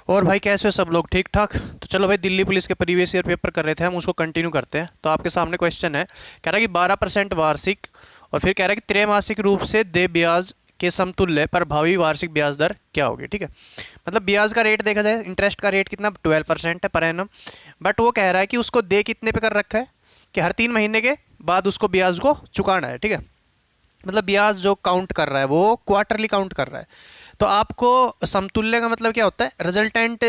और भाई कैसे हो सब लोग, ठीक ठाक। तो चलो भाई, दिल्ली पुलिस के प्रीवियस ईयर पेपर कर रहे थे हम, उसको कंटिन्यू करते हैं। तो आपके सामने क्वेश्चन है, कह रहा है कि 12% वार्षिक, और फिर कह रहा है कि त्रैमासिक रूप से देय ब्याज के समतुल्य प्रभावी वार्षिक ब्याज दर क्या होगी। ठीक है, मतलब ब्याज का रेट देखा जाए, इंटरेस्ट का रेट कितना 12% है पर एनम। बट वो कह रहा है कि उसको दे कितने पे कर रखा है कि हर 3 महीने के बाद उसको ब्याज को चुकाना है। ठीक है, मतलब ब्याज जो काउंट कर रहा है वो क्वार्टरली काउंट कर रहा है। तो आपको समतुल्य का मतलब क्या होता है, रिजल्टेंट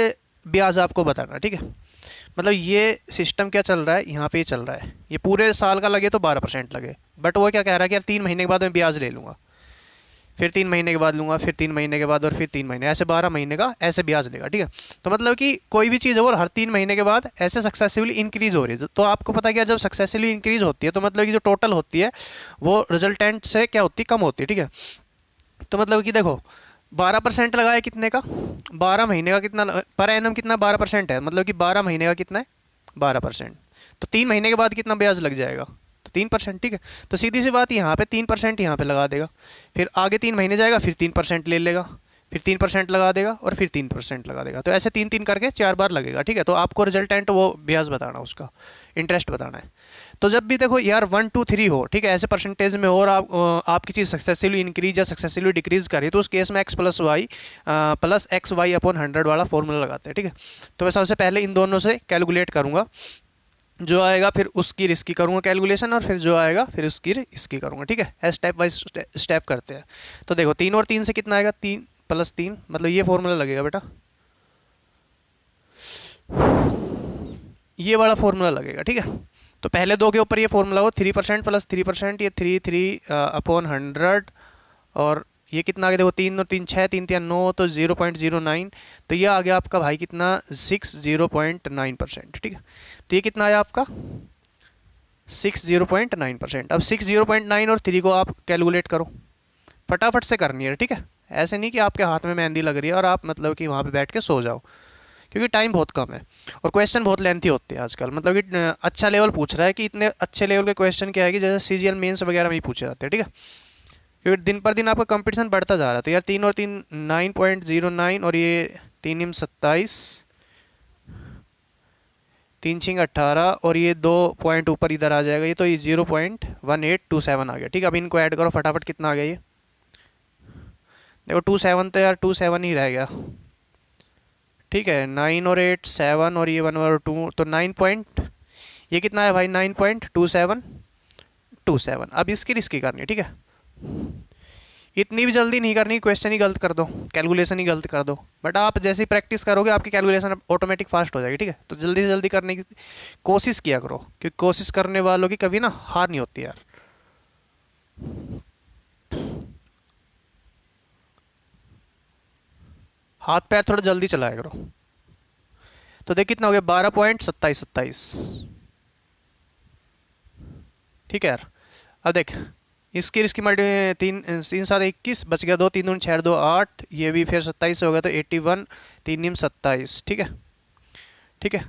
ब्याज आपको बताना है। ठीक है, मतलब ये सिस्टम क्या चल रहा है यहाँ पे, ये चल रहा है ये पूरे साल का लगे तो 12% लगे, बट वो क्या कह रहा है कि यार 3 महीने के बाद मैं ब्याज ले लूँगा, फिर 3 महीने के बाद लूँगा, फिर 3 महीने के बाद, और फिर 3 महीने, ऐसे 12 महीने का ऐसे ब्याज लेगा। ठीक है, तो मतलब कि कोई भी चीज़ हो और हर 3 महीने के बाद ऐसे सक्सेसिवली इंक्रीज हो रही है। तो आपको पता है क्या, जब सक्सेसिवली इंक्रीज होती है तो मतलब कि जो टोटल होती है वो रिजल्टेंट से क्या होती है, कम होती है। ठीक है, तो मतलब कि देखो 12% लगाया कितने का, 12 महीने का कितना पर एनम कितना 12% है, मतलब कि 12 महीने का कितना है 12%। तो 3 महीने के बाद कितना ब्याज लग जाएगा, तो 3%। ठीक है, तो सीधी सी बात, यहाँ पे 3% यहाँ पे लगा देगा, फिर आगे 3 महीने जाएगा फिर 3% ले लेगा, फिर 3% लगा देगा और फिर 3% लगा देगा। तो ऐसे 3 3 करके 4 बार लगेगा। ठीक है, तो आपको रिजल्टेंट वो ब्याज बताना, उसका इंटरेस्ट बताना है। तो जब भी देखो यार 1 2 3 हो, ठीक है, ऐसे परसेंटेज में हो और आपकी चीज़ सक्सेसफुली इंक्रीज या सक्सेसफुली डिक्रीज करे, तो उस केस में x plus X Y upon 100 वाला फॉर्मूला लगाते हैं। ठीक है, तो मैं सबसे पहले इन दोनों से कैलकुलेट करूँगा, जो आएगा फिर उसकी इसकी करूँगा कैलकुलेशन, और फिर जो आएगा फिर उसकी इसकी करूँगा। ठीक है, स्टेप बाय स्टेप करते हैं। तो देखो 3 और 3 से कितना आएगा, 3 + 3, मतलब ये फॉर्मूला लगेगा बेटा, ये वाला फॉर्मूला लगेगा। ठीक है, तो पहले दो के ऊपर ये फॉर्मूला हो, 3% + 3%, ये 3 और ये कितना आ गया, देखो 3 और 3 6, 3 3 9, तो 0.09, तो ये आ गया आपका भाई कितना 0.9%। ठीक है, तो ये कितना आया आपका 0.9%। अब 0.9 और 3 को आप कैलकुलेट करो, फटाफट से करनी है। ठीक है, ऐसे नहीं कि आपके हाथ में मेहंदी लग रही है और आप मतलब कि वहाँ पे बैठ के सो जाओ, क्योंकि टाइम बहुत कम है और क्वेश्चन बहुत लेंथी होते हैं आजकल। मतलब कि अच्छा लेवल पूछ रहा है कि इतने अच्छे लेवल के क्वेश्चन क्या है कि जैसे सीजीएल मेंस वगैरह में ही पूछे जाते हैं। ठीक है, क्योंकि दिन पर दिन आपका कंपटीशन बढ़ता जा रहा है। तो यार 3 और 3 9.09, और ये 3 × 27, 3 × 18, और ये 2 पॉइंट ऊपर इधर आ जाएगा, ये तो ये 0.1827 आ गया। ठीक है, अब इनको ऐड करो फटाफट, कितना आ गया ये, देखो 27 तो यार 27 ही रह गया। ठीक है, 9 और 8 7, और ये 1 और 2, तो 9 पॉइंट, ये कितना है भाई 9.2727। अब इसकी करनी है। ठीक है, इतनी भी जल्दी नहीं करनी, क्वेश्चन ही गलत कर दो, कैलकुलेशन ही गलत कर दो, बट आप जैसे ही प्रैक्टिस करोगे आपकी कैलकुलेशन ऑटोमेटिक फास्ट हो जाएगी। ठीक है, तो जल्दी से जल्दी करने की कोशिश किया करो, क्योंकि कोशिश करने वालों की कभी ना हार नहीं होती यार। हाथ पैर थोड़ा जल्दी चलाया करो। तो देख कितना हो गया, 12.2727। ठीक है यार, अब देख इसकी मल्टी 3 3 7 21 बच गया, 2 3 2 6 2 8, ये भी फिर 27 हो गया, तो 81, 3 × 27। ठीक है, ठीक है,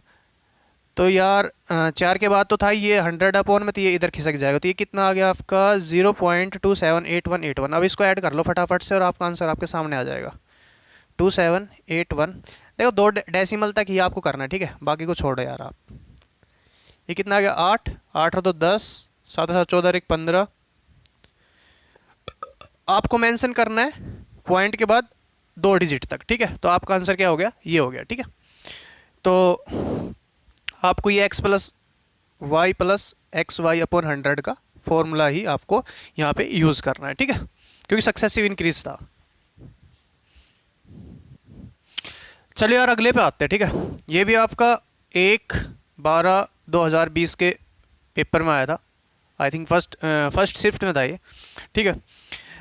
तो यार 4 के बाद तो था ये 100 अपॉन में, तो ये इधर खिसक जाएगा, तो ये कितना आ गया आपका 0.278181। अब इसको ऐड कर लो फटाफट से और आपका आंसर आपके सामने आ जाएगा 2781। देखो 2 डेसिमल तक ही आपको करना है। ठीक है, बाकी को छोड़ो यार आप। ये कितना आ गया 8 8 और 2 10, 7 7 14 और 1 15। आपको मेंशन करना है पॉइंट के बाद 2 डिजिट तक। ठीक है, तो आपका आंसर क्या हो गया, ये हो गया। ठीक है, तो आपको ये x+y+xy/100 का फॉर्मूला ही आपको यहाँ पे यूज़ करना है। ठीक है, क्योंकि सक्सेसिव इंक्रीज था। चलिए यार अगले पे आते हैं। ठीक है, ये भी आपका 1/12/2020 के पेपर में आया था, आई थिंक फर्स्ट शिफ्ट में था ये। ठीक है,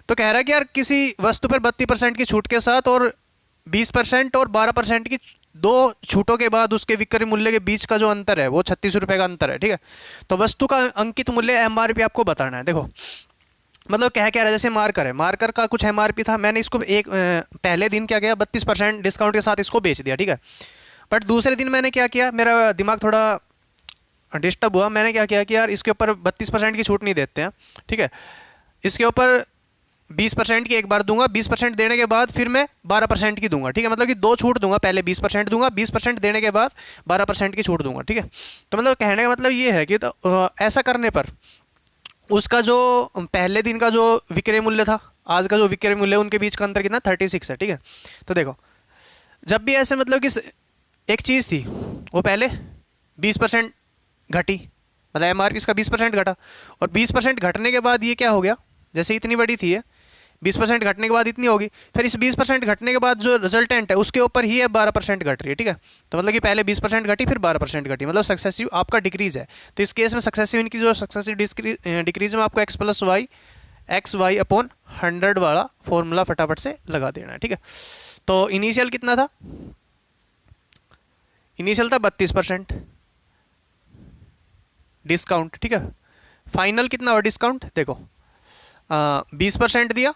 तो कह रहा है कि यार किसी वस्तु पर 32% की छूट के साथ और 20% और 12% की 2 छूटों के बाद उसके विक्रय मूल्य के बीच का जो अंतर है वो 36 रुपये का अंतर है। ठीक है, तो वस्तु का अंकित मूल्य एमआरपी आपको बताना है। देखो मतलब क्या रहा है, जैसे मार्कर है, मार्कर का कुछ एमआरपी था, मैंने इसको पहले दिन क्या किया 32% डिस्काउंट के साथ इसको बेच दिया। ठीक है, बट दूसरे दिन मैंने क्या किया, मेरा दिमाग थोड़ा डिस्टर्ब हुआ, मैंने क्या किया कि यार इसके ऊपर 32% की छूट नहीं देते हैं। ठीक है, इसके ऊपर 20% की एक बार दूंगा, 20% देने के बाद फिर मैं 12% की दूंगा, ठीक है। मतलब कि दो छूट दूंगा, पहले 20% दूंगा, 20% देने के बाद 12% की छूट दूंगा, ठीक है। तो मतलब कहने का मतलब ये है कि ऐसा करने पर उसका जो पहले दिन का जो विक्रय मूल्य था, आज का जो विक्रय मूल्य, उनके बीच का अंतर कितना, 36 है, ठीक है। तो देखो जब भी ऐसे मतलब कि एक चीज़ थी वो पहले 20% घटी, मतलब एमआरपी इसका 20% घटा, और 20% घटने के बाद ये क्या हो गया, जैसे इतनी बड़ी थी ये 20% घटने के बाद इतनी होगी, फिर इस 20% घटने के बाद जो रिजल्टेंट है उसके ऊपर ही अब 12% घट रही है, ठीक है। तो मतलब कि पहले 20% घटी फिर 12% घटी, मतलब सक्सेसिव आपका डिक्रीज है। तो इस केस में सक्सेसिव इनकी जो सक्सेसिव डिक्रीज में आपको X plus Y X Y upon 100 वाला फॉर्मूला फटाफट से लगा देना है, ठीक है। तो इनिशियल कितना था, इनिशियल था 32% डिस्काउंट, ठीक है। फाइनल कितना हुआ डिस्काउंट, देखो 20% दिया।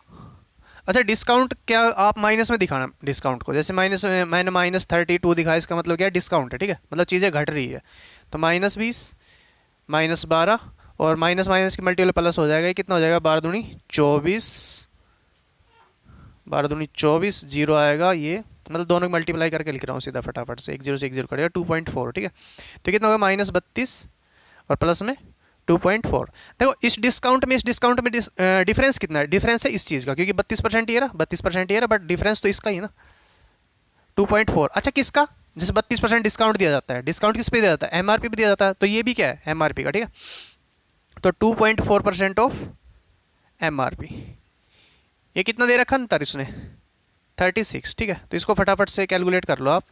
अच्छा डिस्काउंट क्या आप माइनस में दिखाना डिस्काउंट को, जैसे माइनस में मैंने -32 दिखाया, इसका मतलब क्या है, डिस्काउंट है, ठीक है, मतलब चीज़ें घट रही है। तो -20 -12 और माइनस माइनस की मल्टीपल प्लस हो जाएगा, ये कितना हो जाएगा, 12 दूनी 24, 12 दूनी 24, जीरो आएगा ये, मतलब दोनों की मल्टीप्लाई करके लिख रहा हूँ सीधा फटाफट से, 1 0 से 1 0 कटेगा 2.4, ठीक है। तो कितना होगा -32 और प्लस में 2.4। देखो इस डिस्काउंट में डिफरेंस कितना है, डिफरेंस है इस चीज़ का, क्योंकि 32% ये रहा, 32% ये रहा, बट डिफरेंस तो इसका ही ना 2.4। अच्छा किसका, जैसे 32% डिस्काउंट दिया जाता है, डिस्काउंट किस पे दिया जाता है, एमआरपी पे दिया जाता है, तो ये भी क्या है, एमआरपी का, ठीक है। तो 2.4% ऑफ एमआरपी, ये कितना दे रखा अंतर इसने, 36, ठीक है। तो इसको फटाफट से कैलकुलेट कर लो आप,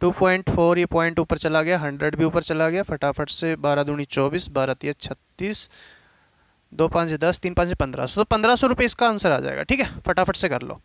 2.4, ये पॉइंट ऊपर चला गया, 100 भी ऊपर चला गया, फटाफट से 12 दूनी 24, 12 तिया 36, 2 5 10, 3 5 1500, तो 1500 रुपये इसका आंसर आ जाएगा, ठीक है। फटाफट से कर लो।